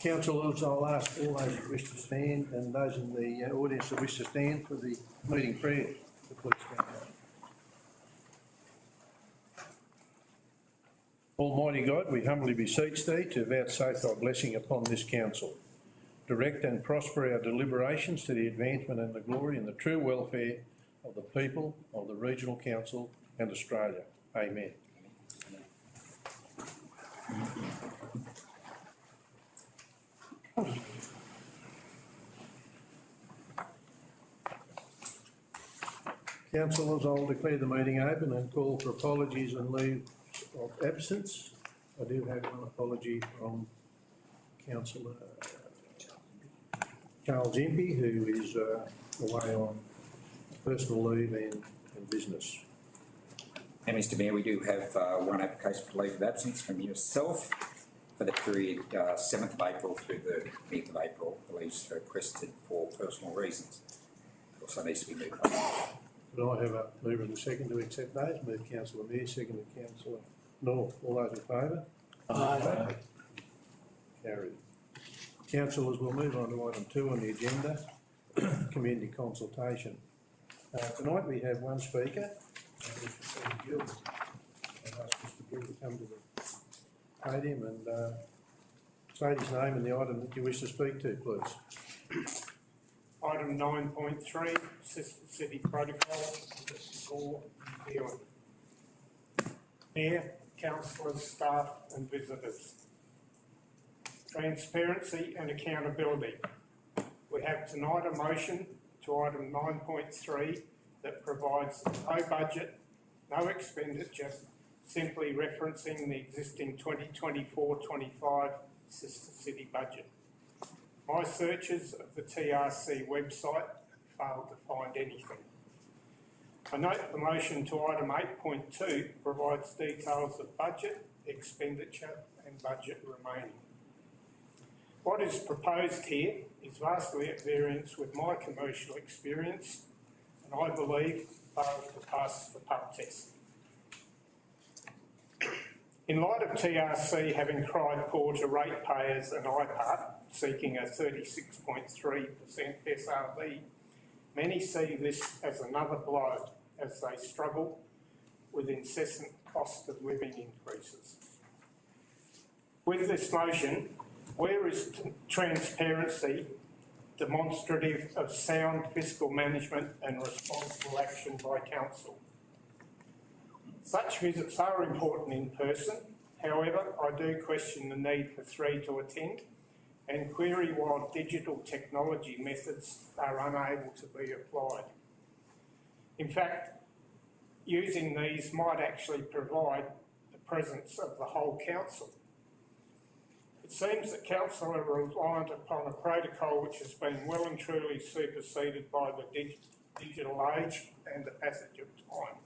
Councillors, I'll ask all those who wish to stand and those in the audience who wish to stand for the meeting prayer to please stand up. Almighty God, we humbly beseech Thee to vouchsafe Thy blessing upon this council. Direct and prosper our deliberations to the advancement and the glory and the true welfare of the people of the Regional Council and Australia. Amen. Councillors, I'll declare the meeting open and call for apologies and leave of absence. I do have one apology from Councillor Charles Impey, who is away on personal leave and business. And Mr Mayor, we do have one application for leave of absence from yourself for the period 7th of April through the 5th of April. I believe it's requested for personal reasons. It also needs to be moved on. Could I have a mover and a second to accept those? Move Councillor Mayor, seconded Councillor North. All those in favour? Aye. Carried. Councillors, we'll move on to item 2 on the agenda, community consultation. Tonight we have one speaker, Mr. Gill. I'll ask Mr. Gill to come to the podium and state his name and the item that you wish to speak to, please. Item 9.3, Assistant City Protocol for New Zealand. Mayor, councillors, staff and visitors. Transparency and accountability. We have tonight a motion to item 9.3 that provides no budget, no expenditure, simply referencing the existing 2024-25 Assistant City budget. My searches of the TRC website failed to find anything. I note the motion to item 8.2 provides details of budget, expenditure and budget remaining. What is proposed here is vastly at variance with my commercial experience and I believe fails to pass the pub test. In light of TRC having cried poor to ratepayers and IPART seeking a 36.3% SRV, many see this as another blow as they struggle with incessant cost of living increases. With this motion, where is transparency demonstrative of sound fiscal management and responsible action by council? Such visits are important in person, however, I do question the need for 3 to attend and query why digital technology methods are unable to be applied. In fact, using these might actually provide the presence of the whole council. It seems that council are reliant upon a protocol which has been well and truly superseded by the digital age and the passage of time.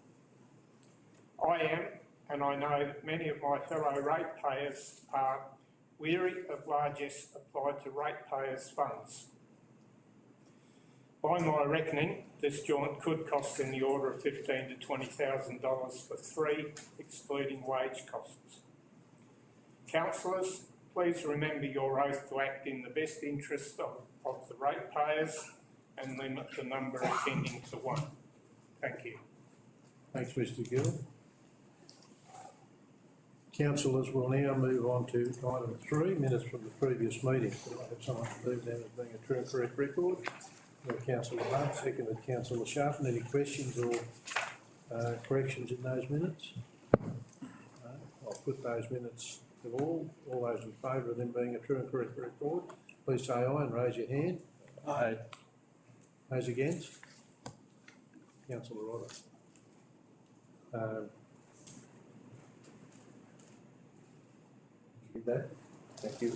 I am, and I know that many of my fellow ratepayers are, weary of largesse applied to ratepayers' funds. By my reckoning, this jaunt could cost in the order of $15,000 to $20,000 for 3, excluding wage costs. Councillors, please remember your oath to act in the best interest of the ratepayers and limit the number attending to 1. Thank you. Thanks, Mr. Gill. Councillors, will now move on to item 3, minutes from the previous meeting. Could I have someone to move them as being a true and correct record? Councillor Hunt, seconded Councillor Sharpen. Any questions or corrections in those minutes? No? I'll put those minutes to all those in favour of them being a true and correct record. Please say aye and raise your hand. Aye. Those against? Councillor Rodder. That. Thank you.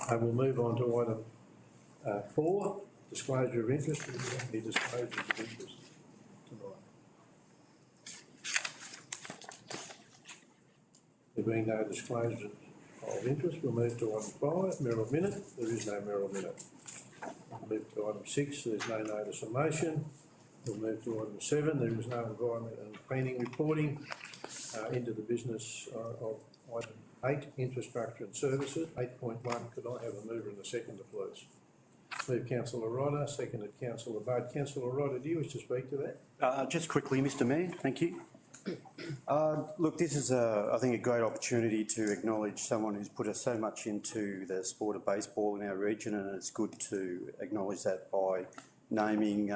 I will move on to item 4, disclosure of interest. We have any disclosures of interest tonight? There being no disclosure of interest, we'll move to item 5, Merrill Minute. There is no Merrill Minute. We'll move to item 6, there's no notice of motion. We'll move to item 7, there is no environment and planning reporting. Into the business of item 8, infrastructure and services. 8.1, could I have a mover and a seconder, please? Move councillor Rodder, seconded councillor Budd. Councillor Rodder, do you wish to speak to that? Just quickly, Mr Mayor, thank you. Look, this is, I think, a great opportunity to acknowledge someone who's put us so much into the sport of baseball in our region, and it's good to acknowledge that by naming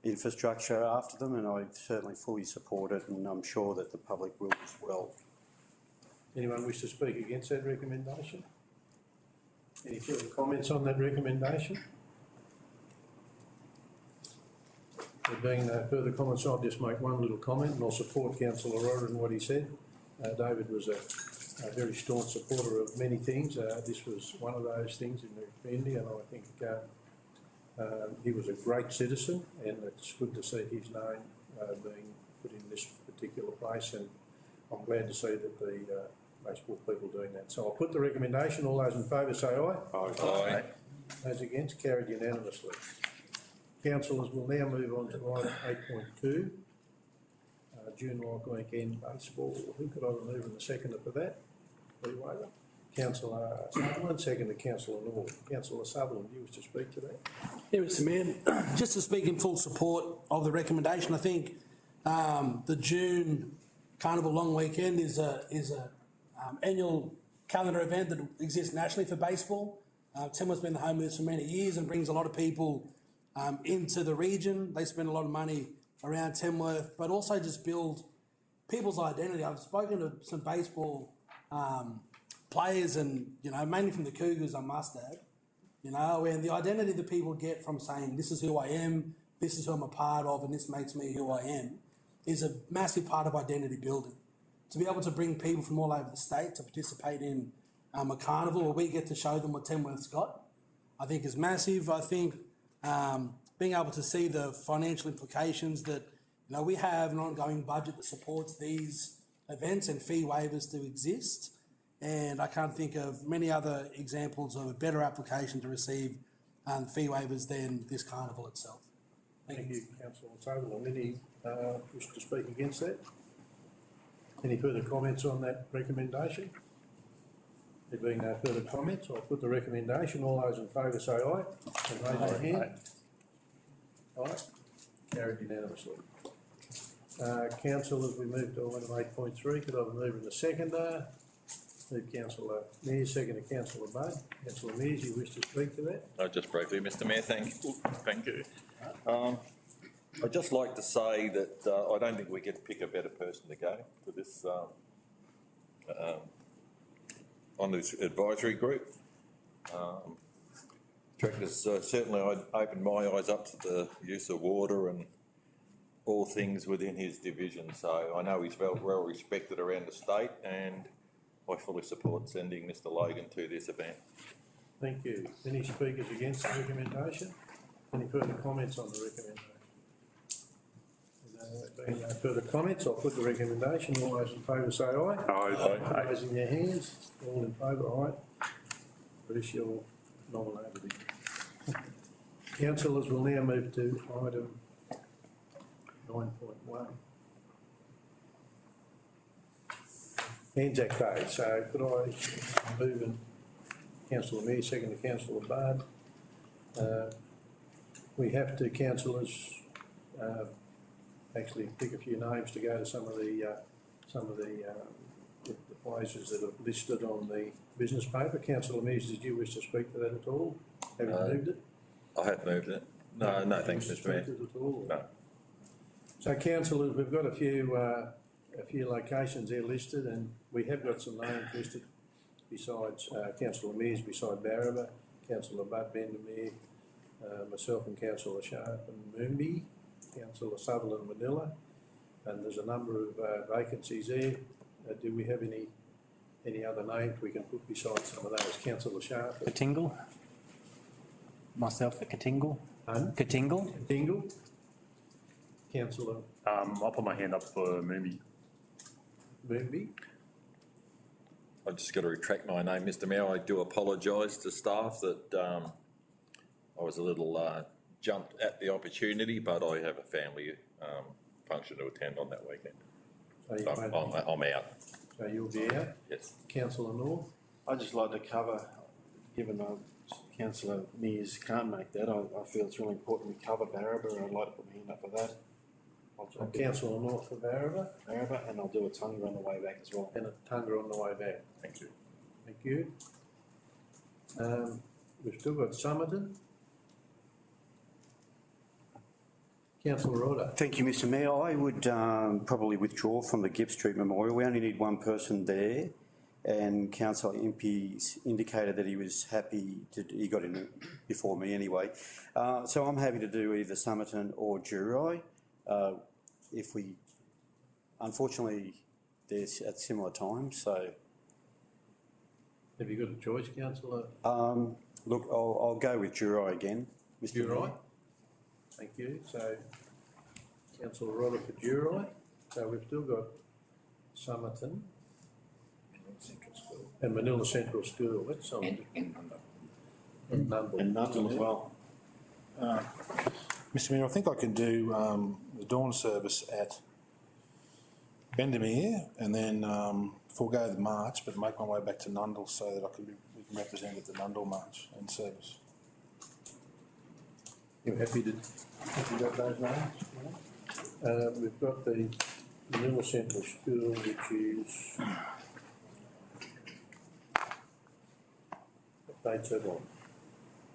infrastructure after them, and I certainly fully support it, and I'm sure that the public will as well. Anyone wish to speak against that recommendation? Any further comments on that recommendation? There being no further comments, I'll just make one little comment, and I'll support councillor Rodder in what he said. David was a very staunch supporter of many things. This was one of those things in the community, and I think he was a great citizen, and it's good to see his name being put in this particular place, and I'm glad to see that the baseball people doing that. So I'll put the recommendation. All those in favour say aye. Aye. Those against, carried unanimously. Councillors will now move on to item 8.2, June Lock Weekend Baseball. Who could I remove in the seconder for that? Lee Whaler. Councillor Sutherland, seconded Councillor North. Councillor Sutherland, do you wish to speak to that? Yeah, Mr Mayor, just to speak in full support of the recommendation, I think the June Carnival Long Weekend is a annual calendar event that exists nationally for baseball. Tamworth's been the home of this for many years and brings a lot of people into the region. They spend a lot of money around Tamworth, but also just build people's identity. I've spoken to some baseball players, and mainly from the Cougars, I must add, and the identity that people get from saying this is who I am, this is who I'm a part of, and this makes me who I am, is a massive part of identity building. To be able to bring people from all over the state to participate in a carnival where we get to show them what Tamworth's got, I think is massive. I think being able to see the financial implications that we have an ongoing budget that supports these events and fee waivers to exist, and I can't think of many other examples of a better application to receive fee waivers than this carnival itself. Thank you, Councillor Sutherland. Any wish to speak against that? Any further comments on that recommendation? There being no further comments, I'll put the recommendation. All those in favour say aye and raise their hand. Aye. Carried unanimously. Councillors, we move to item 8.3. Could I have a mover and a seconder? Move Councillor Mears, second to Councillor Budd. Councillor Mears, you wish to speak to that? Just briefly, Mr Mayor, thank you. I'd just like to say that I don't think we get to pick a better person to go to this on this advisory group. Directors, certainly I'd opened my eyes up to the use of water and all things within his division, so I know he's well respected around the state, and I fully support sending Mr Logan to this event. Thank you. Any speakers against the recommendation? Any further comments on the recommendation? Being no further comments, I'll put the recommendation. All those in favour say aye. Aye. Raising your hands. All in favour, aye. Bruce, you're nominated again. Councillors will now move to item 9.1. Anzac Day. So could I move in Councillor Mears, second to Councillor Bard. We have to, councillors, actually pick a few names to go to some of the places that are listed on the business paper. Councillor Mears, did you wish to speak to that at all? Have you moved it? I have moved it. No, thanks, Mr Mayor. No. So, councillors, we've got a few locations there listed, and we have got some names listed besides Councillor Mears, beside Barraba, Councillor Budd, Bendemeer, myself and Councillor Sharp and Moombi, Councillor Sutherland, Manila, and there's a number of vacancies there. Do we have any other names we can put beside some of those? Councillor Sharp. Katingle. Myself at Katingle. Katingle. Katingle. Councillor I'll put my hand up for Moombi. Moombi. I've just got to retract my name, Mr Mayor. I do apologise to staff that I was a little jumped at the opportunity, but I have a family function to attend on that weekend. So I'm out. So you'll be out. Yes. Councillor North? I'd just like to cover, given Councillor Mears can't make that, I feel it's really important we cover Barraba. I'd like to put my hand up for that. I'll So Councillor North for Barraba Barraba, and I'll do a Tonga on the way back as well. and a Tunga on the way back. Thank you. Thank you. We've still got Somerton. Councillor Rodder. Thank you, Mr Mayor. I would probably withdraw from the Gibb Street Memorial. We only need one person there, and Councillor Impey's indicated that he was happy to, he got in before me anyway. So I'm happy to do either Somerton or Jurai. If we, unfortunately, they're at similar times, so. Have you got a choice, Councillor? Look, I'll go with Jurai again, Mr Mayor. Jurai? Thank you. So Councillor Rodder for Jurai. So we've still got Somerton and Manila Central School. That's Somerton. And under. And Nundle. And Nundle as well. Mr Mayor, I think I can do the dawn service at Bendemeer and then forego the march, but make my way back to Nundle so that we can represent at the Nundle march and service. You happy to, have you got those names? We've got the Manila Central School, which is, what date's that on?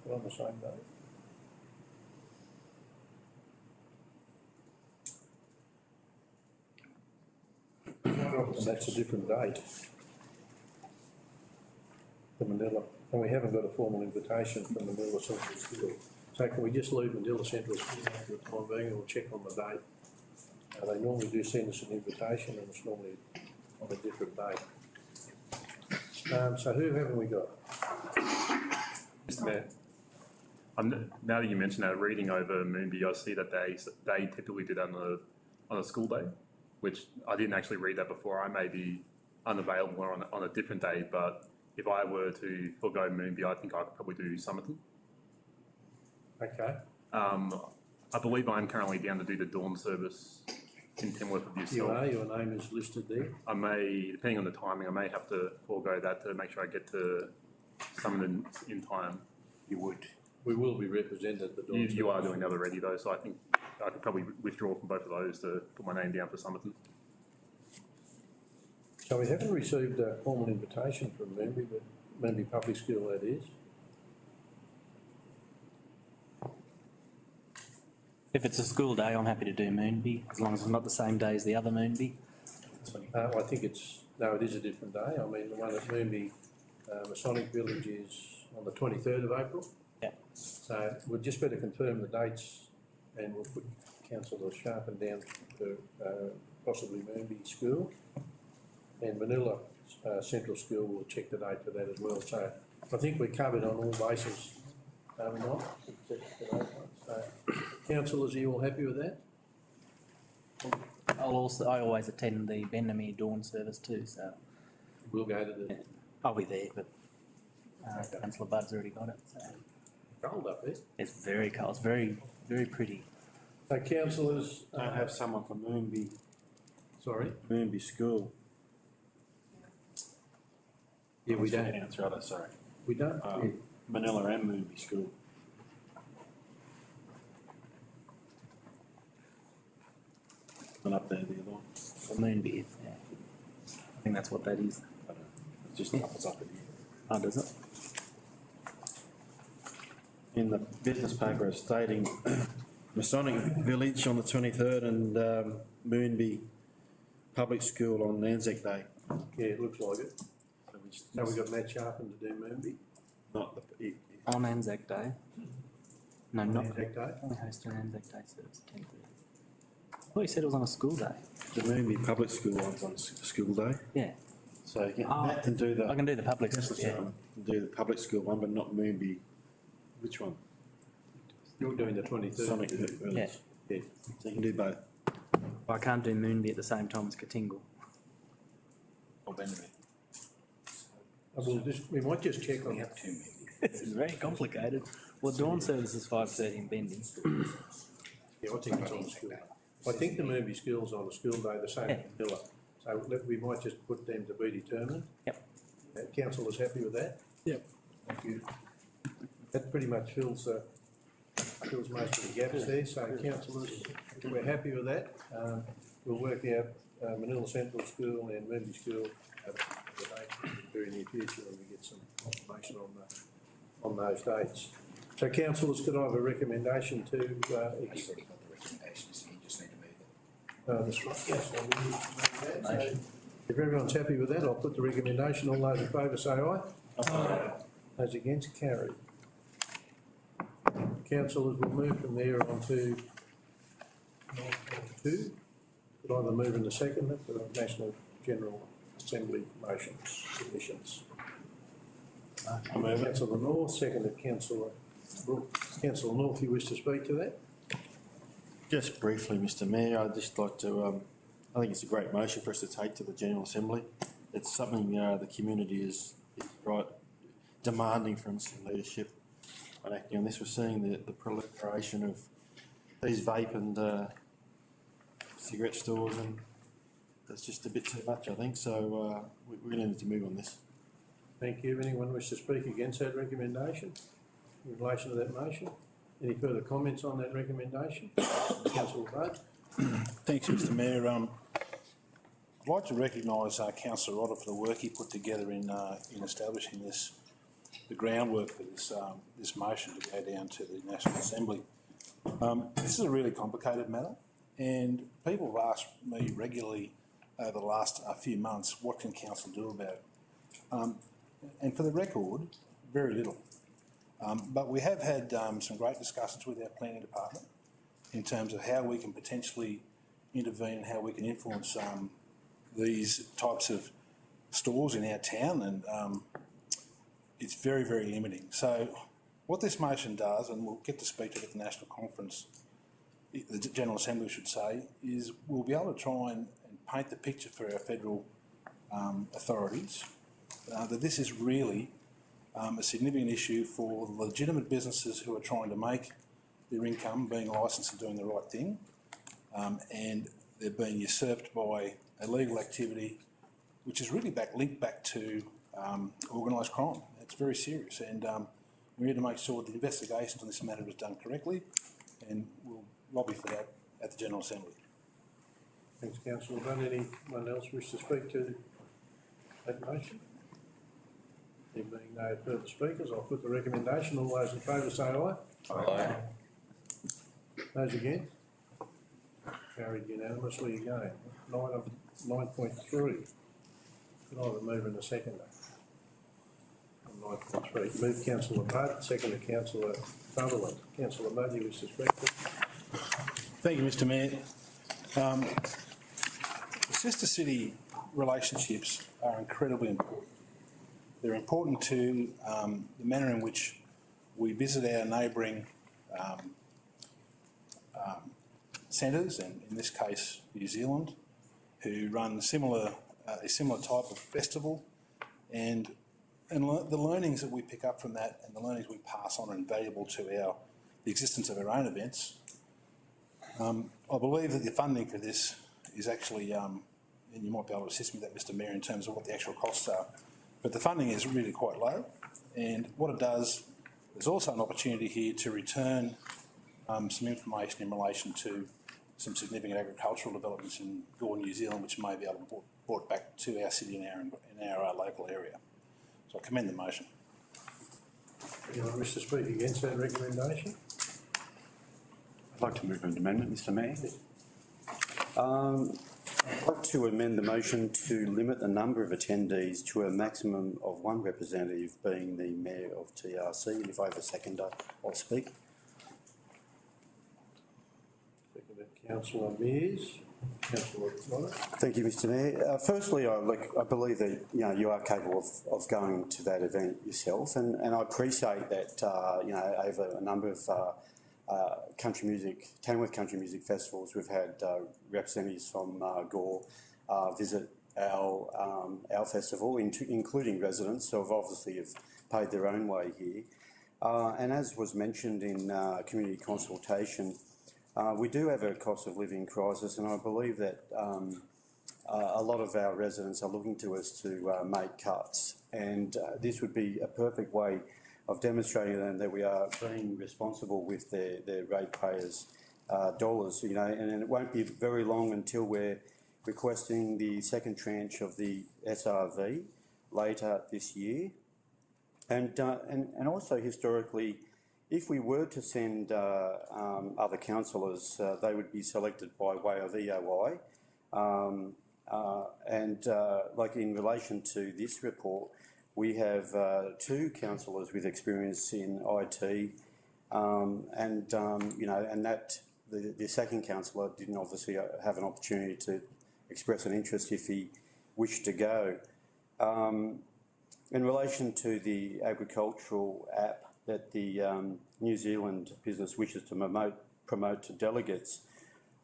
They're on the same day. And that's a different date. The Manila, and we haven't got a formal invitation from Manila Central School. So can we just leave Manila Central School for the time being, and we'll check on the date? They normally do send us an invitation, and it's normally on a different date. So who haven't we got? Mr Mayor, now that you mention that, reading over Moonby, I see that they typically do that on a school day, which I didn't actually read that before. I may be unavailable on a different day, but if I were to forego Moonby, I think I could probably do Somerton. Okay. I believe I'm currently down to do the dawn service in Tamworth with yourself. You are, your name is listed there. I may, depending on the timing, I may have to forego that to make sure I get to Somerton in time. You would. We will be represented at the dawn. You are doing the other already though, so I think I could probably withdraw from both of those to put my name down for Somerton. So we haven't received a formal invitation from Moonby, but Moonby Public School that is. If it's a school day, I'm happy to do Moonby, as long as it's not the same day as the other Moonby. I think it's, no, it is a different day. I mean, the one at Moonby, Masonic Village is on the 23rd of April. Yeah. So we'd just better confirm the dates, and we'll put Councillor Sharpen down for possibly Moonby School. And Manila Central School will check the date for that as well. So I think we're covered on all bases, are we not? So, councillors, are you all happy with that? I always attend the Bendemeer dawn service too, so We'll go to the I'll be there, but Councillor Budd's already got it, so. cold up there. It's very cold, it's very, very pretty. So councillors, Don't have someone from Moonby School. Yeah, we don't. That's right, sorry. We don't. Manila and Moonby School. And up there, the other one. For Moonby, yeah. I think that's what that is. I don't know. It's just numbers up in here. Oh, does it? In the business paper, it's stating Masonic Village on the 23rd and Moonby Public School on Anzac Day. Yeah, it looks like it. So we just, So we've got Matt Sharpen to do Moonby not the, On Anzac Day? No, on not. Anzac Day. We host an Anzac Day service, 10:30. I thought you said it was on a school day. the Moonby Public School one's on school day. Yeah. So Oh, Matt can do the. I can do the public Yes, school, that's yeah. right. Can do the public school one, but not Moonby. Which one? You're doing the 23rd. Masonic Village. Yeah. Yeah. So you can do both. I can't do Moonby at the same time as Katingle. Or Bendemeer. We might just check on that. Too many. It's very complicated. Well, dawn service is 5:30 in Bendy. Yeah, I think it's on the school. I think the Moonby School's on a school day, the same as Manila. So So we might just put them to be determined. Yep. Council is happy with that? Yep. Thank you. That pretty much fills most of the gaps there, so councillors, we're happy with that. We'll work out Manila Central School and Moonby School at the date in the very near future when we get some confirmation on those dates. So councillors, could I have a recommendation to? You've already got the recommendations, so you just need to move it. That's right, yes. Well, we need to move that. So if everyone's happy with that, I'll put the recommendation. All those in favour say aye. Aye. Those against, carried. Councillors, we'll move from there on to 9.2. Could either move in the second for the National General Assembly motions, submissions. I'll move it. Councillor North, seconded Councillor Brooks. Councillor North, you wish to speak to that? Just briefly, Mr Mayor, I'd just like to, I think it's a great motion for us to take to the General Assembly. It's something the community is right demanding from some leadership on acting on this. We're seeing the proliferation of these vape and cigarette stores, and that's just a bit too much, I think, so we're going to need to move on this. Thank you. Anyone wish to speak against that recommendation in relation to that motion? Any further comments on that recommendation? Councillor Budd. Thanks, Mr Mayor. I'd like to recognise Councillor Rodder for the work he put together in establishing the groundwork for this motion to go down to the National Assembly. This is a really complicated matter, and people have asked me regularly over the last few months, what can council do about it? And for the record, very little. But we have had some great discussions with our planning department in terms of how we can potentially intervene and how we can influence these types of stores in our town, and it's very, very limiting. So what this motion does, and we'll get to speak to it at the National Conference, the General Assembly should say, is we'll be able to try and paint the picture for our federal authorities that this is really a significant issue for the legitimate businesses who are trying to make their income, being licensed and doing the right thing, and they're being usurped by illegal activity, which is really linked back to organised crime. It's very serious, and we need to make sure the investigations on this matter is done correctly, and we'll lobby for that at the General Assembly. Thanks, Councillor Budd. Anyone else wish to speak to that motion? There being no further speakers, I'll put the recommendation. All those in favour say aye. Aye. Those against? Carried unanimously again. 9.3. Could either move in a second. On 9.3. Move Councillor Budd, second to Councillor Sutherland. Councillor Budd, you wish to speak to? Thank you, Mr Mayor. Sister city relationships are incredibly important. They're important to the manner in which we visit our neighbouring centres, and in this case New Zealand, who run a similar type of festival, and the learnings that we pick up from that and the learnings we pass on are invaluable to the existence of our own events. I believe that the funding for this is actually, and you might be able to assist me with that, Mr Mayor, in terms of what the actual costs are, but the funding is really quite low, and what it does, there's also an opportunity here to return some information in relation to some significant agricultural developments in Gore, New Zealand, which may be able to be brought back to our city and our local area. So I commend the motion. Anyone wish to speak against that recommendation? I'd like to move an amendment, Mr Mayor. I'd like to amend the motion to limit the number of attendees to a maximum of one representative, being the Mayor of TRC, and if I have a seconder, I'll speak. Seconded Councillor Mears. Councillor Rodder. Thank you, Mr Mayor. Firstly, I believe that you are capable of going to that event yourself, and I appreciate that over a number of Tamworth Country Music Festivals, we've had representatives from Gore visit our festival, including residents who obviously have paid their own way here. And as was mentioned in community consultation, we do have a cost of living crisis, and I believe that a lot of our residents are looking to us to make cuts, and this would be a perfect way of demonstrating to them that we are being responsible with their ratepayers' dollars, you know, and it won't be very long until we're requesting the second tranche of the SRV later this year. And also historically, if we were to send other councillors, they would be selected by way of EOI. Like in relation to this report, we have 2 councillors with experience in IT, you know, and that the second councillor didn't obviously have an opportunity to express an interest if he wished to go. In relation to the agricultural app that the New Zealand business wishes to promote to delegates,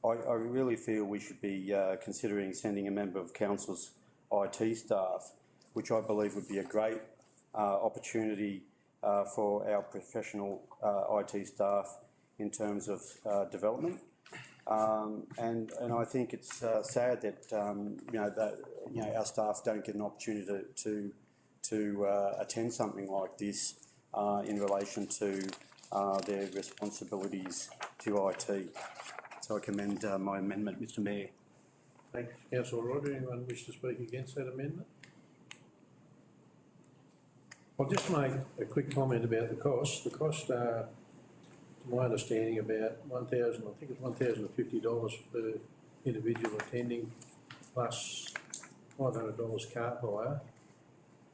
I really feel we should be considering sending a member of council's IT staff, which I believe would be a great opportunity for our professional IT staff in terms of development. And I think it's sad that our staff don't get an opportunity to attend something like this in relation to their responsibilities to IT. So I commend my amendment, Mr. Mayor. Thanks, Councillor Rodder. Anyone wish to speak against that amendment? I'll just make a quick comment about the cost. The cost are, to my understanding, about $1,050 per individual attending, plus $500 car hire,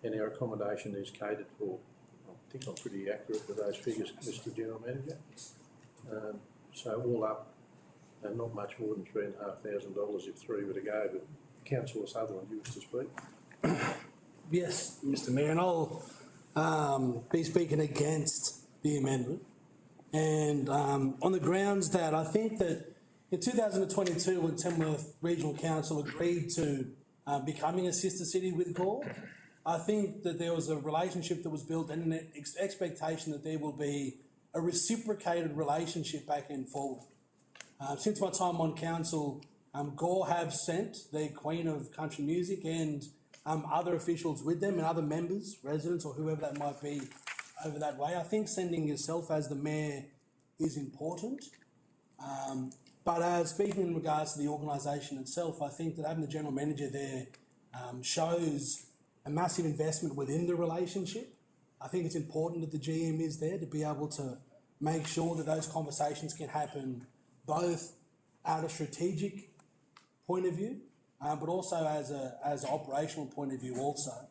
and our accommodation is catered for. I think I'm pretty accurate with those figures, Mr. General Manager. So all up, not much more than $3,500 if 3 were to go. But Councillor Sutherland, you wish to speak? Yes, Mr. Mayor, and I'll be speaking against the amendment. And on the grounds that I think that in 2022, when Tamworth Regional Council agreed to becoming a sister city with Gore, I think that there was a relationship that was built and an expectation that there will be a reciprocated relationship back and forward. Since my time on council, Gore have sent the Queen of Country Music and other officials with them and other members, residents or whoever that might be over that way. I think sending yourself as the mayor is important. But speaking in regards to the organisation itself, I think that having the general manager there shows a massive investment within the relationship. I think it's important that the GM is there to be able to make sure that those conversations can happen both at a strategic point of view, but also as an operational point of view also.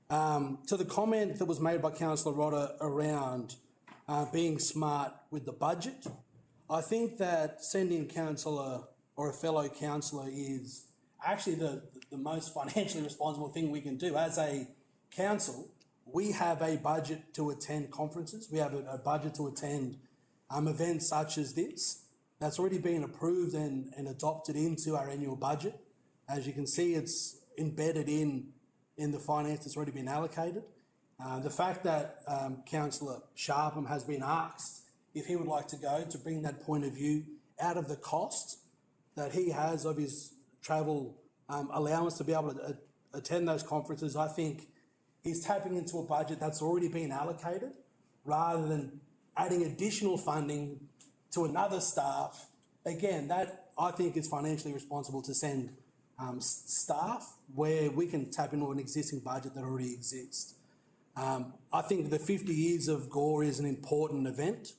To the comment that was made by Councillor Rodder around being smart with the budget, I think that sending a councillor or a fellow councillor is actually the most financially responsible thing we can do. As a council, we have a budget to attend conferences. We have a budget to attend events such as this. That's already been approved and adopted into our annual budget. As you can see, it's embedded in the finance that's already been allocated. The fact that Councillor Sharpham has been asked if he would like to go to bring that point of view out of the cost that he has of his travel allowance to be able to attend those conferences, I think he's tapping into a budget that's already been allocated rather than adding additional funding to another staff. Again, that I think is financially responsible to send staff where we can tap into an existing budget that already exists. I think the 50 years of Gore is an important event.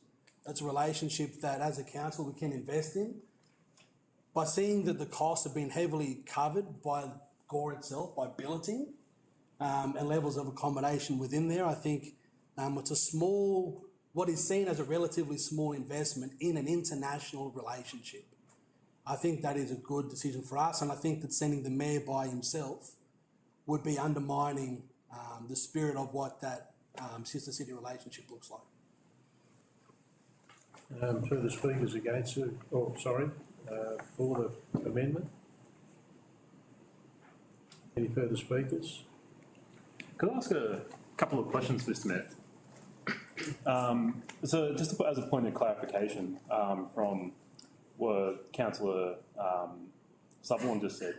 That's a relationship that as a council we can invest in. By seeing that the costs have been heavily covered by Gore itself, by billeting and levels of accommodation within there, I think it's a small, what is seen as a relatively small investment in an international relationship. I think that is a good decision for us, and I think that sending the mayor by himself would be undermining the spirit of what that sister city relationship looks like. Further speakers against it, for the amendment? Any further speakers? Could I ask a couple of questions, Mr. Mayor? So just to put as a point of clarification from what Councillor Sutherland just said,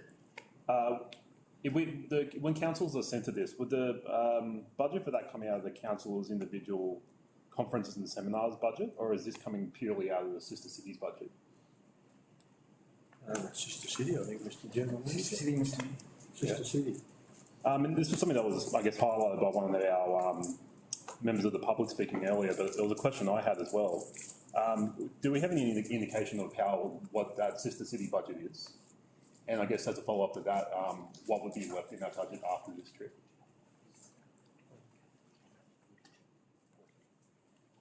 When councils are sent to this, would the budget for that come out of the council's individual conferences and seminars budget, or is this coming purely out of the sister cities budget? Sister City, I think, Mr. General. Sister City, Mr. Mayor. Sister City. And this was something that was, I guess, highlighted by one of our members of the public speaking earlier, but it was a question I had as well. Do we have any indication of what that sister city budget is? And I guess as a follow-up to that, what would be left in that budget after this trip?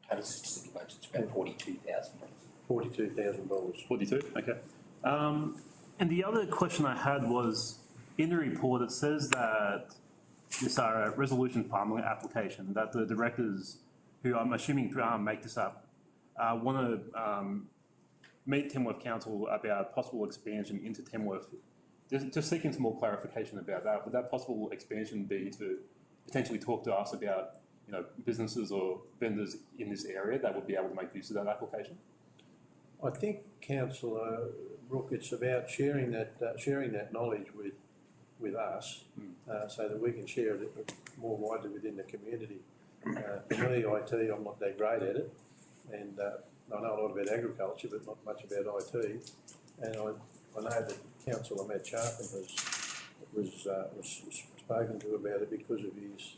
Total sister city budget's about $42,000. $42,000. 42, okay. And the other question I had was, in the report it says that this resolution farming application, that the directors, who I'm assuming make this up, want to meet Tamworth Council about possible expansion into Tamworth. Just seeking some more clarification about that. Would that possible expansion be to potentially talk to us about, businesses or vendors in this area that would be able to make use of that application? I think, Councillor Brooke, it's about sharing that knowledge with us, so that we can share it more widely within the community. For me, IT, I'm not that great at it, and I know a lot about agriculture, but not much about IT. And I know that Councillor Matt Sharpen was spoken to about it because of his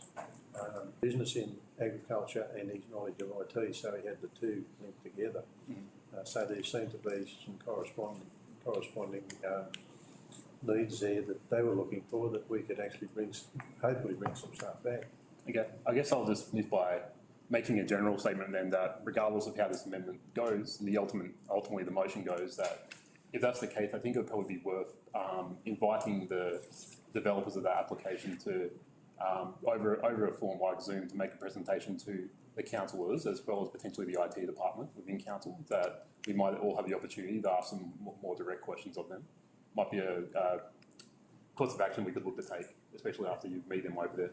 business in agriculture and his knowledge of IT, so he had the two linked together. So there seemed to be some corresponding needs there that they were looking for, that we could actually hopefully bring some stuff back. Okay, I guess I'll just finish by making a general statement then that regardless of how this amendment goes, ultimately the motion goes, that if that's the case, I think it would probably be worth inviting the developers of that application to over a forum like Zoom to make a presentation to the councillors as well as potentially the IT department within council, that we might all have the opportunity to ask some more direct questions of them. Might be a course of action we could look to take, especially after you meet them over there.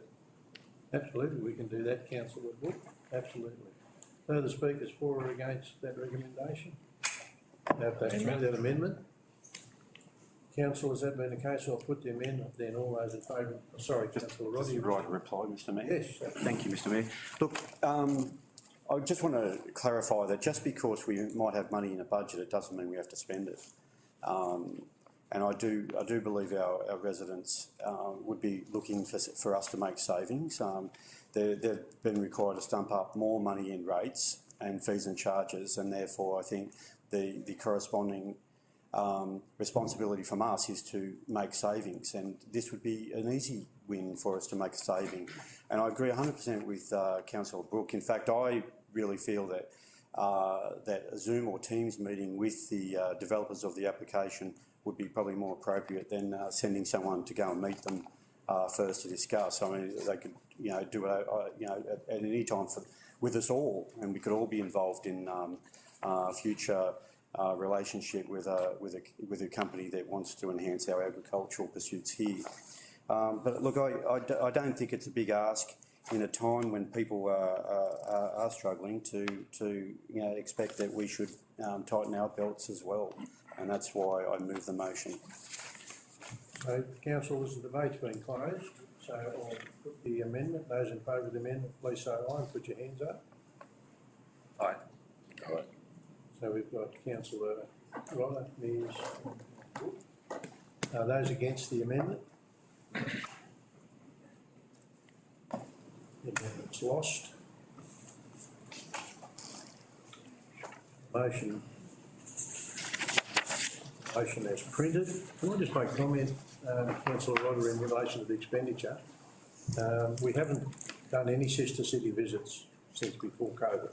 Absolutely, we can do that, Councillor Wood. Absolutely. Further speakers for or against that recommendation? That amendment? Council, has that been the case? I'll put the amendment then. All those in favour? Sorry, Councillor Roddy. Right to reply, Mr Mayor? Yes. Thank you, Mr Mayor. Look, I just want to clarify that just because we might have money in a budget, it doesn't mean we have to spend it. And I do believe our residents would be looking for us to make savings. They've been required to stump up more money in rates and fees and charges, and therefore I think the corresponding responsibility from us is to make savings, and this would be an easy win for us to make a saving. And I agree 100% with Councillor Brooke. In fact, I really feel that that a Zoom or Teams meeting with the developers of the application would be probably more appropriate than sending someone to go and meet them first to discuss. I mean, they could, do it, at any time with us all, and we could all be involved in future relationship with a company that wants to enhance our agricultural pursuits here. But look, I don't think it's a big ask in a time when people are struggling to expect that we should tighten our belts as well, and that's why I move the motion. So, councillors, the debate's been closed, so I'll put the amendment. Those in favour of the amendment, please say aye and put your hands up. Aye. Aye. So we've got Councillor Rodder, Ms. Those against the amendment? The amendment's lost. Motion as printed. Can I just make a comment, Councillor Rodder, in relation to the expenditure? We haven't done any sister city visits since before COVID.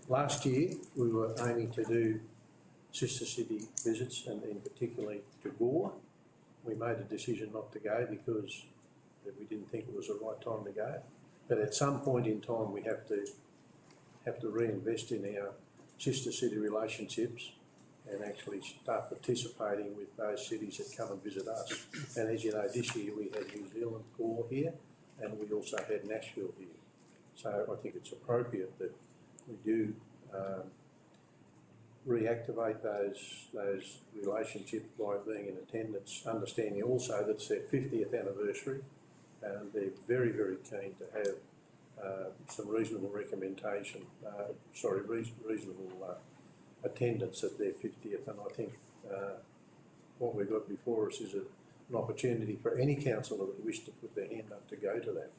Last year, we were aiming to do sister city visits, and in particularly to Gore. We made a decision not to go because we didn't think it was the right time to go. But at some point in time, we have to reinvest in our sister city relationships and actually start participating with those cities that come and visit us. And as you know, this year we had New Zealand Gore here, and we also had Nashville here. So I think it's appropriate that we do reactivate those relationships by being in attendance, understanding also that it's their 50th anniversary, and they're very, very keen to have some reasonable reasonable attendance at their 50th, and I think what we've got before us is an opportunity for any councillor that wish to put their hand up to go to that.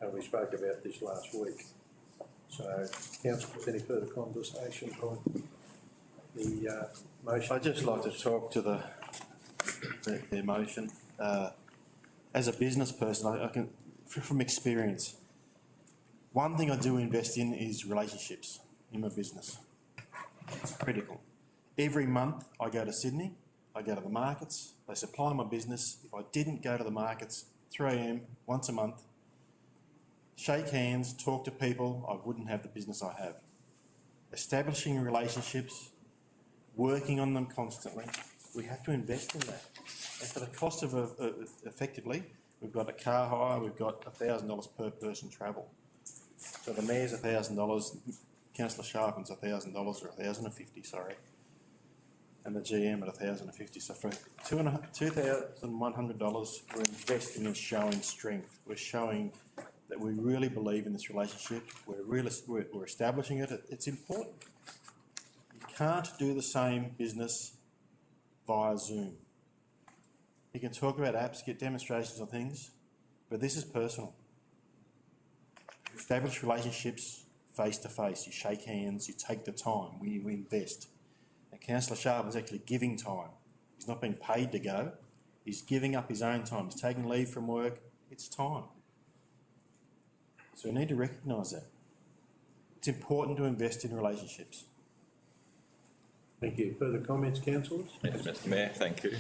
And we spoke about this last week. So, councillors, any further conversation on the motion? I'd just like to talk to the motion. As a business person, I can, from experience, one thing I do invest in is relationships in my business. It's critical. Every month I go to Sydney, I go to the markets, they supply my business. If I didn't go to the markets, 3 a.m, once a month, shake hands, talk to people, I wouldn't have the business I have. Establishing relationships, working on them constantly, we have to invest in that. And for the cost of, effectively, we've got a car hire, we've got $1,000 per person travel. So the mayor's $1,000, Councillor Sharpin's $1,000 or $1,050, sorry. And the GM at $1,050. So for $2,100, we're investing in showing strength. We're showing that we really believe in this relationship. We're establishing it. It's important. You can't do the same business via Zoom. You can talk about apps, get demonstrations of things, but this is personal. You establish relationships face to face. You shake hands. You take the time. We invest. And Councillor Sharpin's actually giving time. He's not being paid to go. He's giving up his own time. He's taking leave from work. It's time. So we need to recognise that. It's important to invest in relationships. Thank you. Further comments, councillors? Yes, Mr Mayor, thank you.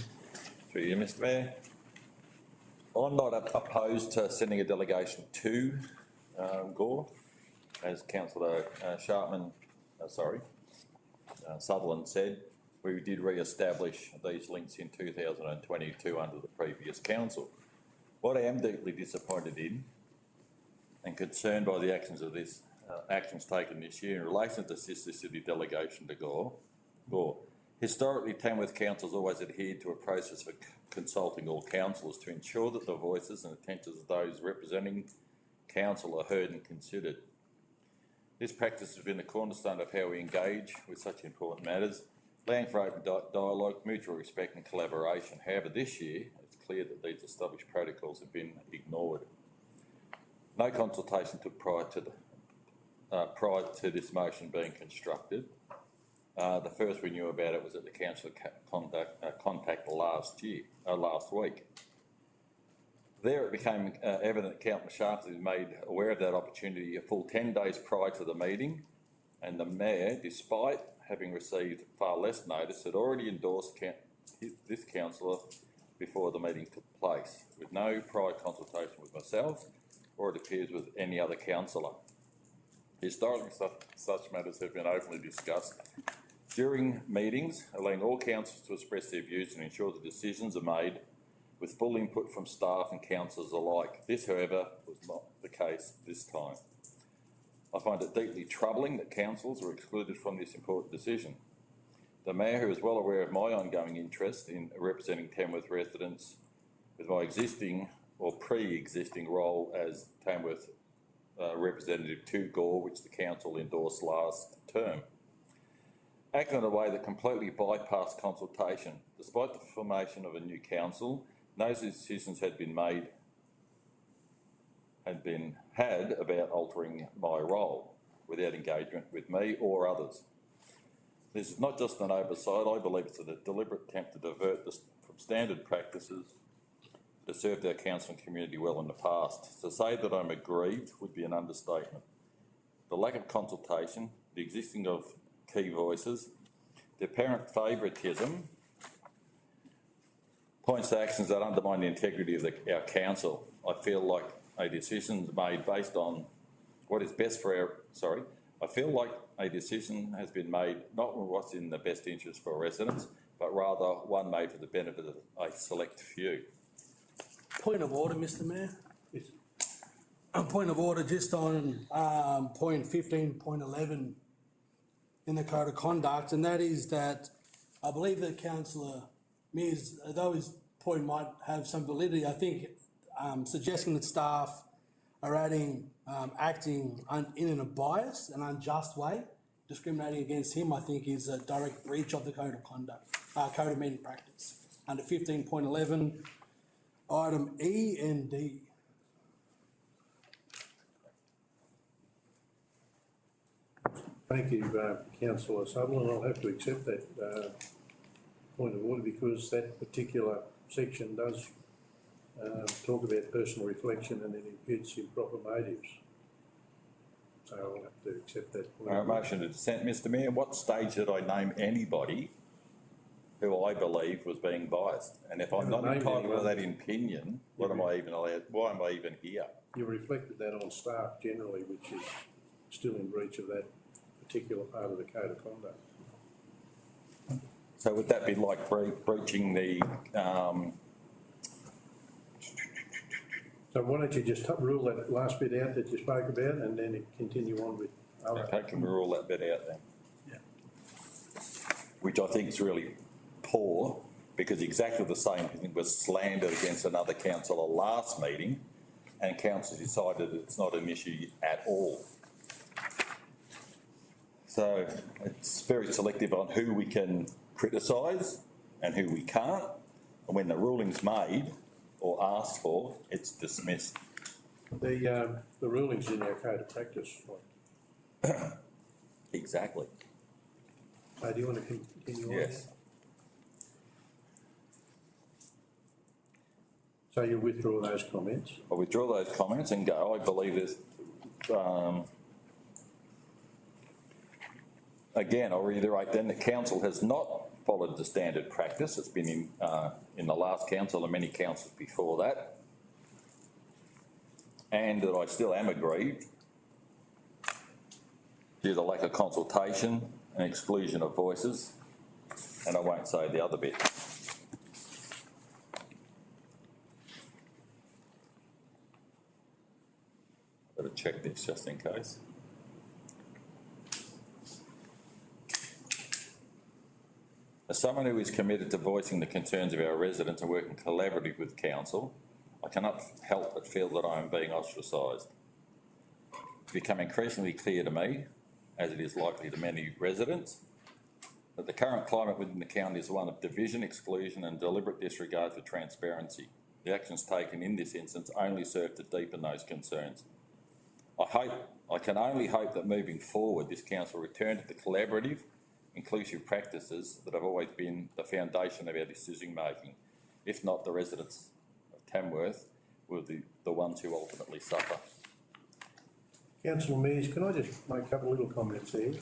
Through you, Mr Mayor. I'm not opposed to sending a delegation to Gore. As Councillor Sutherland said, we did re-establish these links in 2022 under the previous council. What I am deeply disappointed in and concerned by the actions taken this year in relation to the Sister City delegation to Gore. Historically, Tamworth Council has always adhered to a process for consulting all councillors to ensure that the voices and attentions of those representing council are heard and considered. This practice has been the cornerstone of how we engage with such important matters, allowing for open dialogue, mutual respect and collaboration. However, this year, it's clear that these established protocols have been ignored. No consultation took prior to this motion being constructed. The first we knew about it was at the council contact last week. There it became evident that Councillor Sharp was made aware of that opportunity a full 10 days prior to the meeting, and the Mayor, despite having received far less notice, had already endorsed this councillor before the meeting took place, with no prior consultation with myself, or it appears with any other councillor. Historically, such matters have been openly discussed during meetings, allowing all councillors to express their views and ensure the decisions are made with full input from staff and councillors alike. This, however, was not the case this time. I find it deeply troubling that councillors were excluded from this important decision. The Mayor, who is well aware of my ongoing interest in representing Tamworth residents with my existing or pre-existing role as Tamworth representative to Gore, which the council endorsed last term, acted in a way that completely bypassed consultation. Despite the formation of a new council, no decisions had been had about altering my role without engagement with me or others. This is not just an oversight. I believe it's a deliberate attempt to divert this from standard practices that served our council and community well in the past. To say that I'm aggrieved would be an understatement. The lack of consultation, the existing of key voices, the apparent favouritism points to actions that undermine the integrity of our council. I feel like a decision made based on what is best for I feel like a decision has been made not on what's in the best interest for residents, but rather one made for the benefit of a select few. Point of order, Mr Mayor. Yes. A point of order just on point 15.11. in the code of conduct, and that is that I believe that Councillor Mears, though his point might have some validity, I think suggesting that staff are acting in a biased and unjust way, discriminating against him, I think is a direct breach of the code of conduct, code of meeting practice, under 15.11, item E and D. Thank you, Councillor Sutherland. I'll have to accept that point of order because that particular section does talk about personal reflection and it imputes improper motives. So I'll have to accept that point. Motion to dissent, Mr Mayor. What stage did I name anybody who I believe was being biased? And if I'm not entitled to that opinion, what am I even allowed? Why am I even here? You reflected that on staff generally, which is still in breach of that particular part of the code of conduct. So would that be like breaching the? So why don't you just rule that last bit out that you spoke about and then continue on with other. Okay, can we rule that bit out then? Yeah. Which I think is really poor because exactly the same thing was slandered against another councillor last meeting and council decided it's not an issue at all. So it's very selective on who we can criticise and who we can't. And when the ruling's made or asked for, it's dismissed. The ruling's in our code of practice. Exactly. So do you want to continue on? Yes. So you withdraw those comments? I withdraw those comments and go. I believe there's, again, I'll reiterate then that council has not followed the standard practice. It's been in the last council and many councils before that. And that I still am aggrieved due to lack of consultation and exclusion of voices. And I won't say the other bit. Better check this just in case. As someone who is committed to voicing the concerns of our residents and working collaboratively with council, I cannot help but feel that I am being ostracised. It's become increasingly clear to me, as it is likely to many residents, that the current climate within the county is one of division, exclusion and deliberate disregard for transparency. The actions taken in this instance only serve to deepen those concerns. I can only hope that moving forward this council will return to the collaborative, inclusive practices that have always been the foundation of our decision making. If not, the residents of Tamworth will be the ones who ultimately suffer. Councillor Mears, can I just make a couple of little comments here?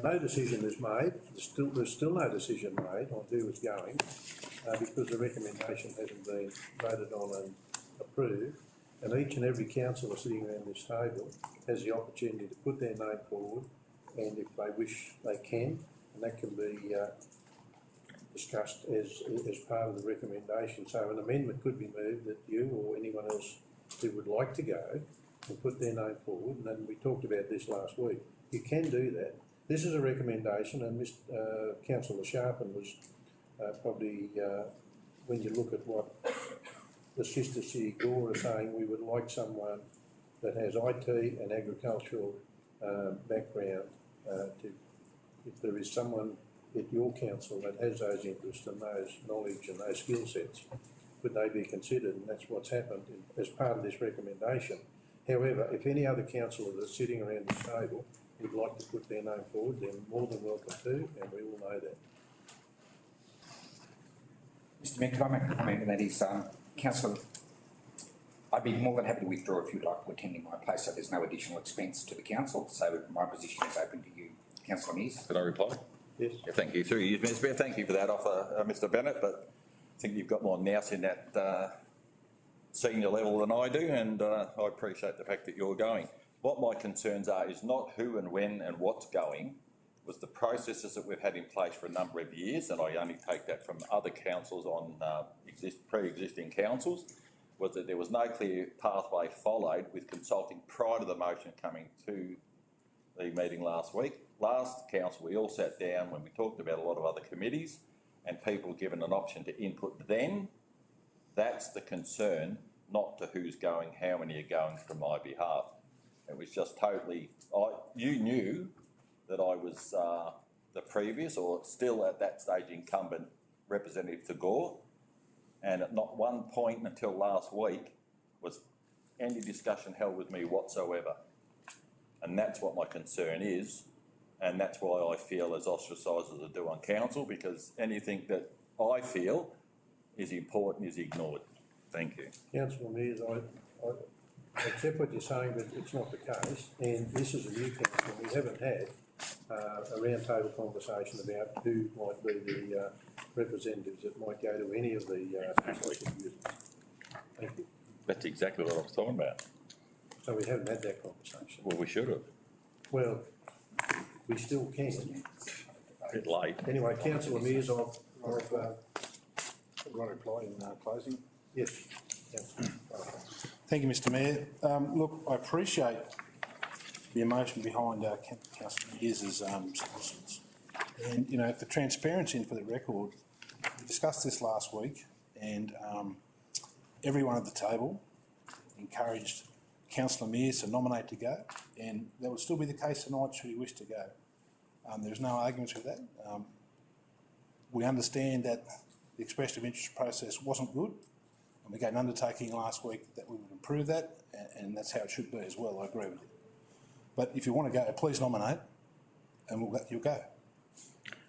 No decision is made. There's still no decision made on who is going because the recommendation hasn't been voted on and approved. And each and every councillor sitting around this table has the opportunity to put their name forward, and if they wish, they can, and that can be discussed as part of the recommendation. So an amendment could be moved that you or anyone else who would like to go and put their name forward, and then we talked about this last week. You can do that. This is a recommendation, and Councillor Sharpen was probably, when you look at what the Sister City Gore are saying, we would like someone that has IT and agricultural background if there is someone at your council that has those interests and those knowledge and those skill sets, would they be considered? And that's what's happened as part of this recommendation. However, if any other councillor that's sitting around this table would like to put their name forward, they're more than welcome to, and we will know that. Mr Mayor, can I make a comment? And that is, Councillor, I'd be more than happy to withdraw if you'd like to attend in my place, so there's no additional expense to the council. So my position is open to you, Councillor Mears. Can I reply? Yes. Yeah, thank you. Through you, Mr Mayor. Thank you for that offer, Mr Bennett, but I think you've got more nous in that senior level than I do, and I appreciate the fact that you're going. What my concerns are is not who and when and what's going, was the processes that we've had in place for a number of years, and I only take that from other councils on pre-existing councils, was that there was no clear pathway followed with consulting prior to the motion coming to the meeting last week. Last council, we all sat down when we talked about a lot of other committees and people given an option to input then. That's the concern, not to who's going, how many are going from my behalf. It was just totally, you knew that I was the previous or still at that stage incumbent representative to Gore, and at not one point until last week was any discussion held with me whatsoever. And that's what my concern is, and that's why I feel as ostracised as I do on council, because anything that I feel is important is ignored. Thank you. Councillor Mears, I accept what you're saying, but it's not the case, and this is a new council. We haven't had a roundtable conversation about who might be the representatives that might go to any of the specialist users. Thank you. That's exactly what I was talking about. So we haven't had that conversation. Well, we should have. Well, we still can. A bit late. Anyway, Councillor Mears, I've Got a reply in closing. yes. Councillor. Thank you, Mr Mayor. Look, I appreciate the emotion behind Councillor Mears' submissions. And, you know, for transparency and for the record, we discussed this last week and everyone at the table encouraged Councillor Mears to nominate to go, and that would still be the case tonight should he wish to go. There's no arguments with that. We understand that the expression of interest process wasn't good, and we gave an undertaking last week that we would improve that, and that's how it should be as well. I agree with you. But if you want to go, please nominate, and you'll go.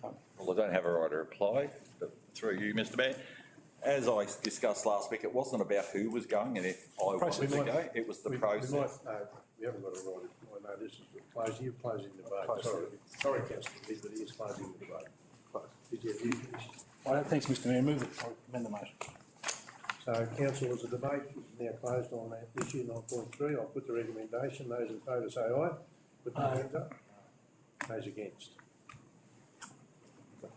Well, I don't have a right to reply, but through you, Mr Mayor. As I discussed last week, it wasn't about who was going and if I wanted to go, it was the process. We haven't got a right. I know this is closing. You're closing the vote. Sorry, Councillor Mears, but he is closing the vote. Did you finish? Thanks, Mr Mayor. Move it. I amend the motion. So, council, as a debate is now closed on that issue 9.3. I'll put the recommendation. Those in favour say aye. Put their hands up. Those against.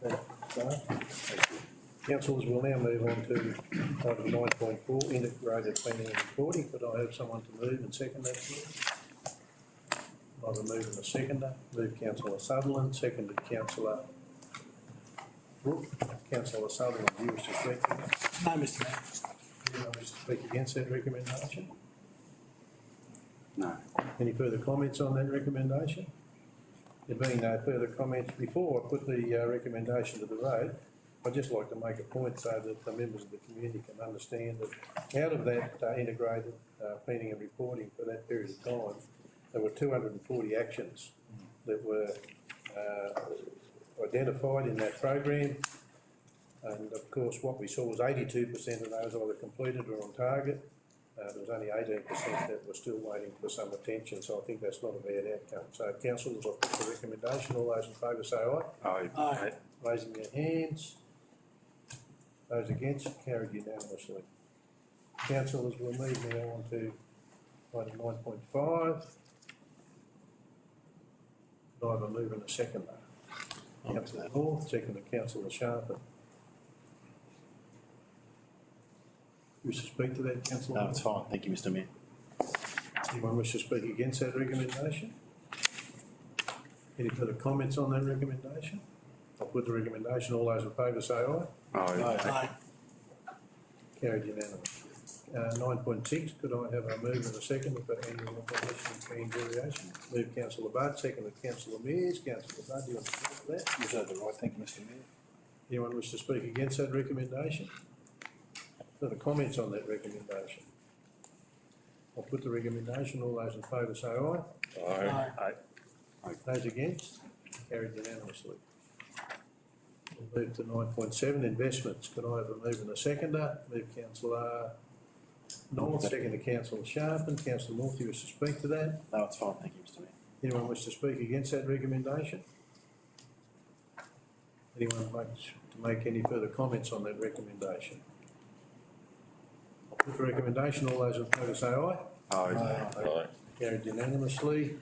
Thank you. Councillors, we'll now move on to item 9.4, integrated planning and reporting. Could I have someone to move and second that, please? I have a move and a seconder. Move Councillor Sutherland, seconded Councillor Brooke. Councillor Sutherland, do you wish to speak to that? No, Mr Mayor. Anyone wish to speak against that recommendation? No. Any further comments on that recommendation? There being no further comments, before I put the recommendation to the vote, I'd just like to make a point so that the members of the community can understand that out of that integrated planning and reporting for that period of time, there were 240 actions that were identified in that program. And of course, what we saw was 82% of those either completed or on target. There was only 18% that were still waiting for some attention, so I think that's not a bad outcome. So, councillors, I'll put the recommendation. All those in favour say aye. Aye. Aye. Raising their hands. Those against, carried unanimously. Councillors, we'll move now on to item 9.5. I have a move and a seconder. Councillor Hall, second to Councillor Sharpen. Wish to speak to that, Councillor? No, it's fine. Thank you, Mr Mayor. Anyone wish to speak against that recommendation? Any further comments on that recommendation? I'll put the recommendation. All those in favour say aye. Aye. Carried unanimously. 9.6, could I have a move and a second for annual opposition and fee variation? Move Councillor Budd, second to Councillor Mears. Councillor Budd, do you want to speak to that? You said the right. Thank you, Mr Mayor. Anyone wish to speak against that recommendation? Further comments on that recommendation? I'll put the recommendation. All those in favour say aye. Aye. Aye. Those against? Carried unanimously. We'll move to 9.7, investments. Could I have a move and a seconder? Move Councillor North, second to Councillor Sharpen. Councillor North, you wish to speak to that? No, it's fine. Thank you, Mr Mayor. Anyone wish to speak against that recommendation? Anyone wish to make any further comments on that recommendation? I'll put the recommendation. All those in favour say aye. Aye. Carried unanimously.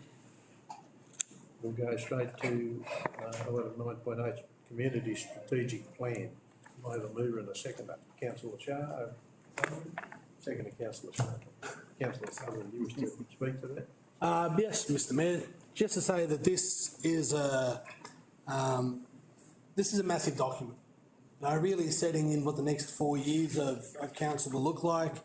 We'll go straight to item 9.8, community strategic plan. I have a mover and a seconder. Councillor Sharp, second to Councillor Sharp. Councillor Sutherland, you wish to speak to that? Yes, Mr Mayor. just to say that this is a massive document. Really setting in what the next 4 years of council will look like.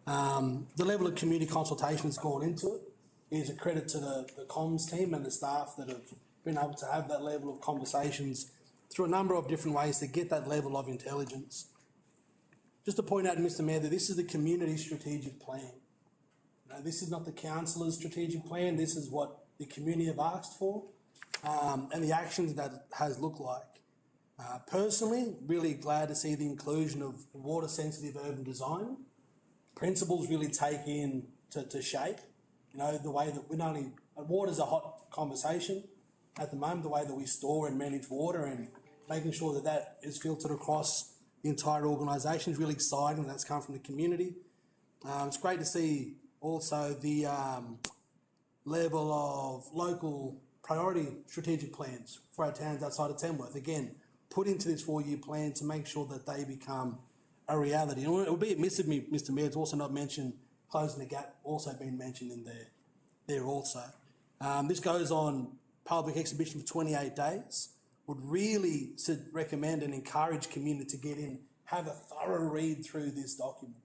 The level of community consultation that's gone into it is a credit to the comms team and the staff that have been able to have that level of conversations through a number of different ways to get that level of intelligence. Just to point out, Mr Mayor, that this is the community strategic plan. This is not the councillor's strategic plan, this is what the community have asked for, and the actions that it has looked like. Personally, really glad to see the inclusion of water-sensitive urban design. Principles really take in to shape, the way that water's a hot conversation at the moment, the way that we store and manage water and making sure that that is filtered across the entire organisation is really exciting. That's come from the community. It's great to see also the level of local priority strategic plans for our towns outside of Tamworth. Again, put into this 4-year plan to make sure that they become a reality. And it will be admitted, Mr Mayor, it's also not mentioned, closing the gap also been mentioned in there also. This goes on public exhibition for 28 days. Would really recommend and encourage community to get in, have a thorough read through this document.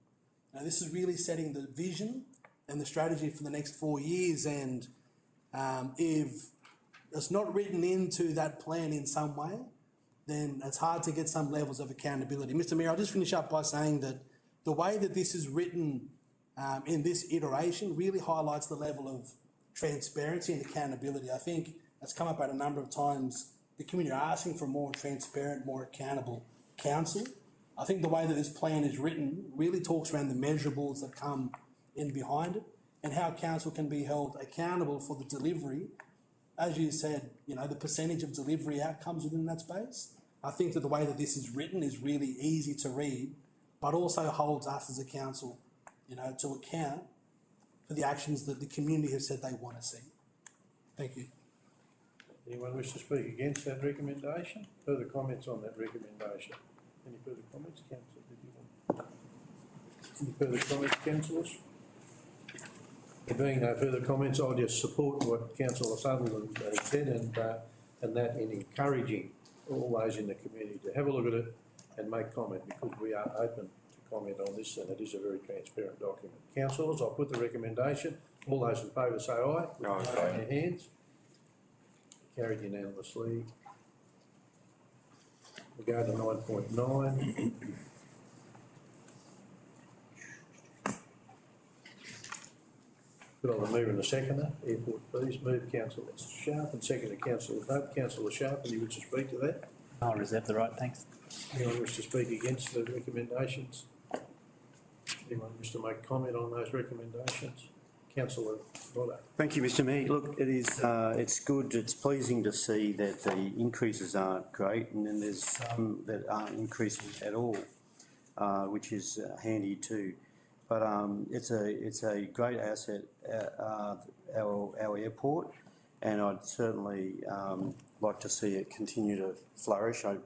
Now, this is really setting the vision and the strategy for the next 4 years, and if it's not written into that plan in some way, then it's hard to get some levels of accountability. Mr Mayor, I'll just finish up by saying that the way that this is written in this iteration really highlights the level of transparency and accountability. I think it's come up at a number of times. The community are asking for more transparent, more accountable council. I think the way that this plan is written really talks around the measurables that come in behind it and how council can be held accountable for the delivery. As you said, the percentage of delivery outcomes within that space. I think that the way that this is written is really easy to read, but also holds us as a council, to account for the actions that the community has said they want to see. Thank you. Anyone wish to speak against that recommendation? Further comments on that recommendation? Any further comments, councillor? Any further comments, councillors? There being no further comments, I'll just support what Councillor Sutherland has said, and that in encouraging all those in the community to have a look at it and make comment, because we are open to comment on this, and it is a very transparent document. Councillors, I'll put the recommendation. All those in favour say aye. Aye. Raise their hands. Carried unanimously. We go to 9.9. Could I have a mover and a seconder? Airport, please. Move Councillor Sharp and second to Councillor Butt. Councillor Sharp, and you wish to speak to that? I'll reserve the right, thanks. Anyone wish to speak against the recommendations? Anyone wish to make comment on those recommendations? Councillor Rodder. Thank you, Mr Mayor. Look, it's good, it's pleasing to see that the increases aren't great, and then there's some that aren't increasing at all, which is handy too. But it's a great asset at our airport, and I'd certainly like to see it continue to flourish. A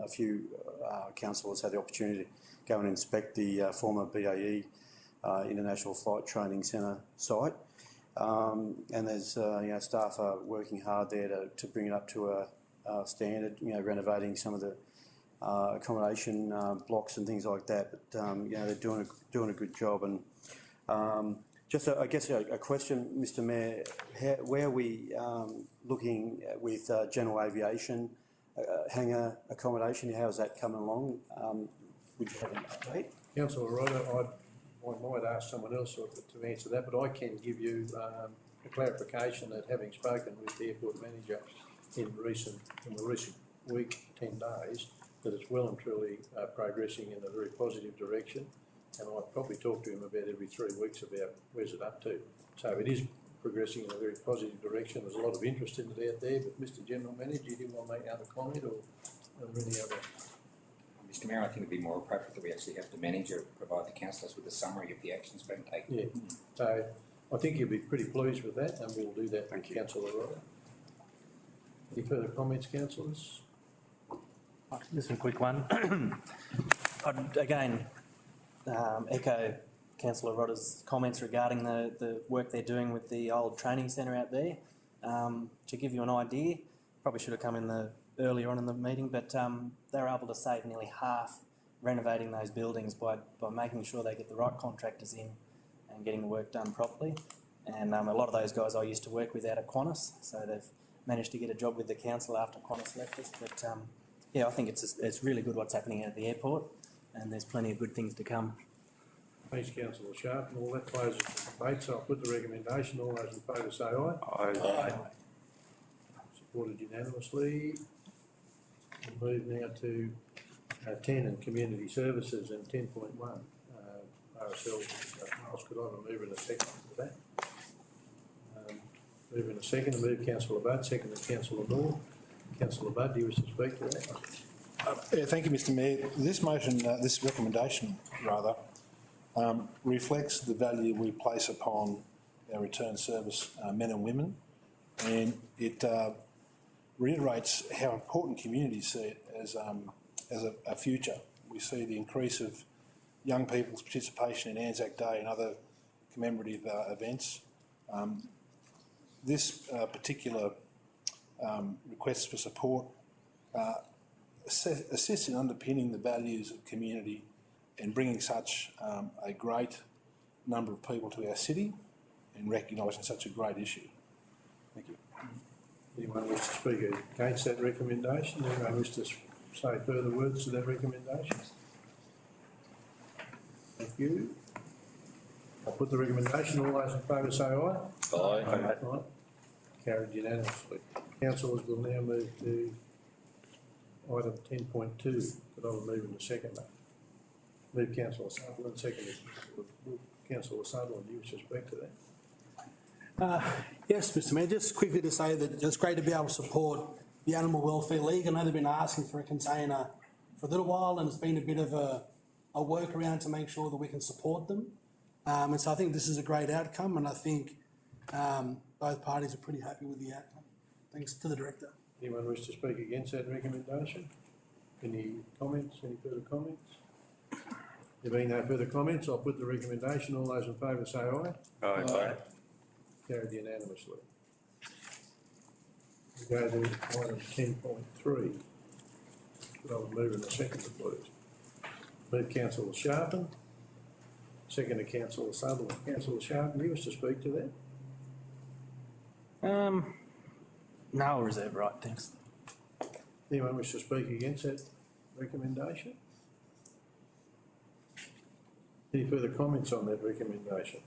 few councillors had the opportunity to go and inspect the former BAE International Flight Training Centre site, and there's staff are working hard there to bring it up to a standard. Renovating some of the accommodation blocks and things like that. But they're doing a good job. And just I guess a question, Mr Mayor, where are we looking with general aviation hangar accommodation? How's that coming along? Would you have an update? Councillor Rodder, I might ask someone else to answer that, but I can give you a clarification that, having spoken with the airport manager in the recent week, 10 days, that it's well and truly progressing in a very positive direction, and I probably talk to him about every 3 weeks about where's it up to. So it is progressing in a very positive direction. There's a lot of interest in it out there, but Mr General Manager, do you want to make another comment or any other? Mr Mayor, I think it would be more appropriate that we actually have the manager provide the councillors with a summary of the actions being taken. Yeah, so I think you'll be pretty pleased with that, and we'll do that. Thank you, Councillor Rodder. Any further comments, councillors? Just a quick one. I'd again echo Councillor Rodder's comments regarding the work they're doing with the old training centre out there. To give you an idea, probably should have come in earlier on in the meeting, but they were able to save nearly half renovating those buildings by making sure they get the right contractors in and getting the work done properly. And a lot of those guys I used to work with out at Qantas, so they've managed to get a job with the council after Qantas left us. But yeah, I think it's really good what's happening at the airport, and there's plenty of good things to come. Thanks, councillor Sharp. And all that closes the debate, so I'll put the recommendation. All those in favour say aye. Aye. Supported unanimously. We'll move now to 10 and community services and 10.1. RSL, could I have a mover in a second for that? Mover in a second, and move councillor Budd, second to councillor Moore. Councillor Budd, do you wish to speak to that? Yeah, thank you, Mr Mayor. This motion, this recommendation rather, reflects the value we place upon our return service men and women, and it reiterates how important communities see it as a future. We see the increase of young people's participation in Anzac Day and other commemorative events. This particular request for support assists in underpinning the values of community and bringing such a great number of people to our city and recognising such a great issue. Thank you. Anyone wish to speak against that recommendation? Anyone wish to say further words to that recommendation? Thank you. I'll put the recommendation. All those in favour say aye. Aye. Aye. Carried unanimously. Councillors will now move to item 10.2. Could I have a move in the second? Move councillor Sutherland, second. Councillor Sutherland, do you wish to speak to that? Yes, Mr Mayor, just quickly to say that it's great to be able to support the Animal Welfare League. I know they've been asking for a container for a little while, and it's been a bit of a workaround to make sure that we can support them. And so I think this is a great outcome, and I think both parties are pretty happy with the outcome. Thanks to the Director. Anyone wish to speak against that recommendation? Any comments? Any further comments? There being no further comments, I'll put the recommendation. All those in favour say aye. Aye. Carried unanimously. We go to item 10.3. I will move in a second, please. Move councillor Sharpen. Second to councillor Sutherland. Councillor Sharpen, do you wish to speak to that? No, I'll reserve right, thanks. Anyone wish to speak against that recommendation? Any further comments on that recommendation?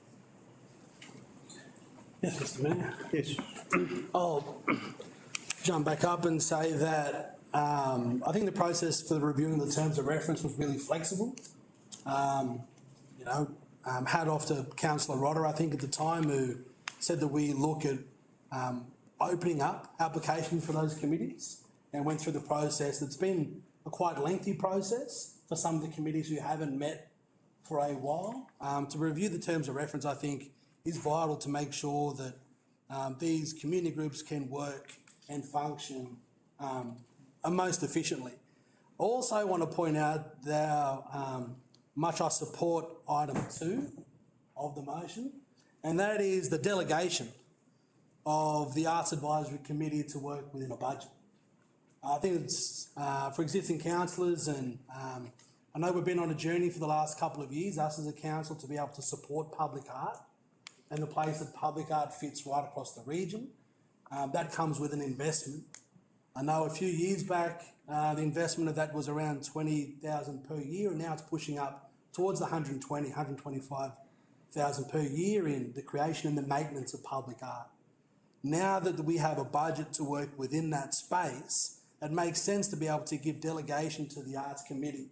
Yes, Mr Mayor. Yes. I'll jump back up and say that I think the process for reviewing the terms of reference was really flexible. Hat off to Councillor Rodder, I think at the time, who said that we look at opening up applications for those committees and went through the process. It's been a quite lengthy process for some of the committees who haven't met for a while. To review the terms of reference, I think, is vital to make sure that these community groups can work and function most efficiently. I also want to point out that much I support item 2 of the motion, and that is the delegation of the Arts Advisory Committee to work within a budget. I think it's for existing councillors, and I know we've been on a journey for the last couple of years, us as a council, to be able to support public art and the place that public art fits right across the region. That comes with an investment. I know a few years back, the investment of that was around 20,000 per year, and now it's pushing up towards the 120, 125,000 per year in the creation and the maintenance of public art. Now that we have a budget to work within that space, it makes sense to be able to give delegation to the Arts Committee,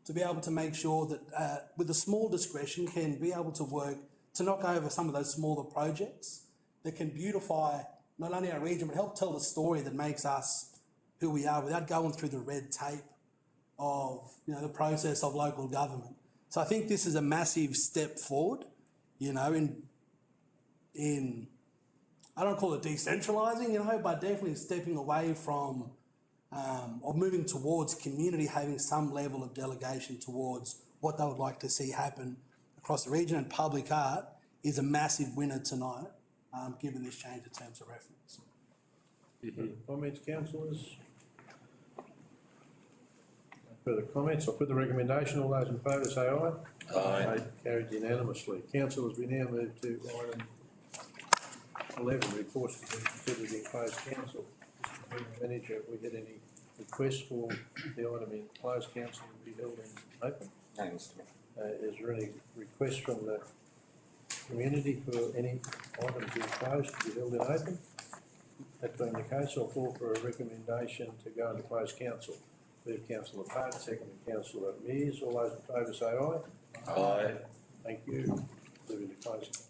to be able to make sure that with a small discretion can be able to work to knock over some of those smaller projects that can beautify not only our region but help tell the story that makes us who we are without going through the red tape of the process of local government. So I think this is a massive step forward, in I don't call it decentralising, but definitely stepping away from or moving towards community having some level of delegation towards what they would like to see happen across the region, and public art is a massive winner tonight, given this change in terms of reference. Comments, councillors? No further comments? I'll put the recommendation. All those in favour say aye. Aye. Carried unanimously. Councillors, we now move to item 11, reports to be considered in closed council. Mr. Manager, have we had any requests for the item in closed council to be held in open? No, Mr Mayor. Is there any request from the community for any items in closed to be held in open? That being the case, I'll call for a recommendation to go into closed council. Move Councillor Pate, second Councillor Mears. All those in favour say aye. Aye. Thank you. Move into closed.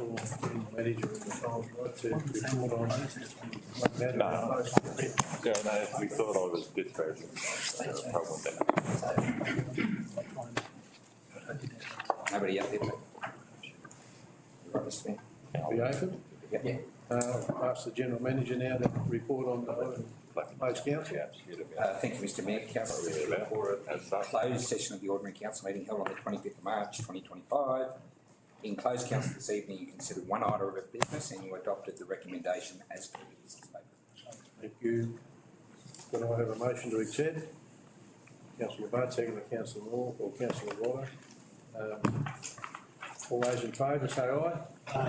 council, general manager in the Times, right, to report on what matter. No. Yeah, no, we thought I was dispatching. No problem with that. Nobody up there? Right, Mr Mayor? Be open. Yeah. Ask the general manager now to report on the closed council. Thank you, Mr Mayor. Council is for a closed session of the ordinary council meeting held on the 25th of March 2025. In closed council this evening, you considered one item of business and you adopted the recommendation as per the business paper. Thank you. Can I have a motion to accept? Councillor Butt, second by Councillor Moore or Councillor Waller. All those in favour say aye. Aye.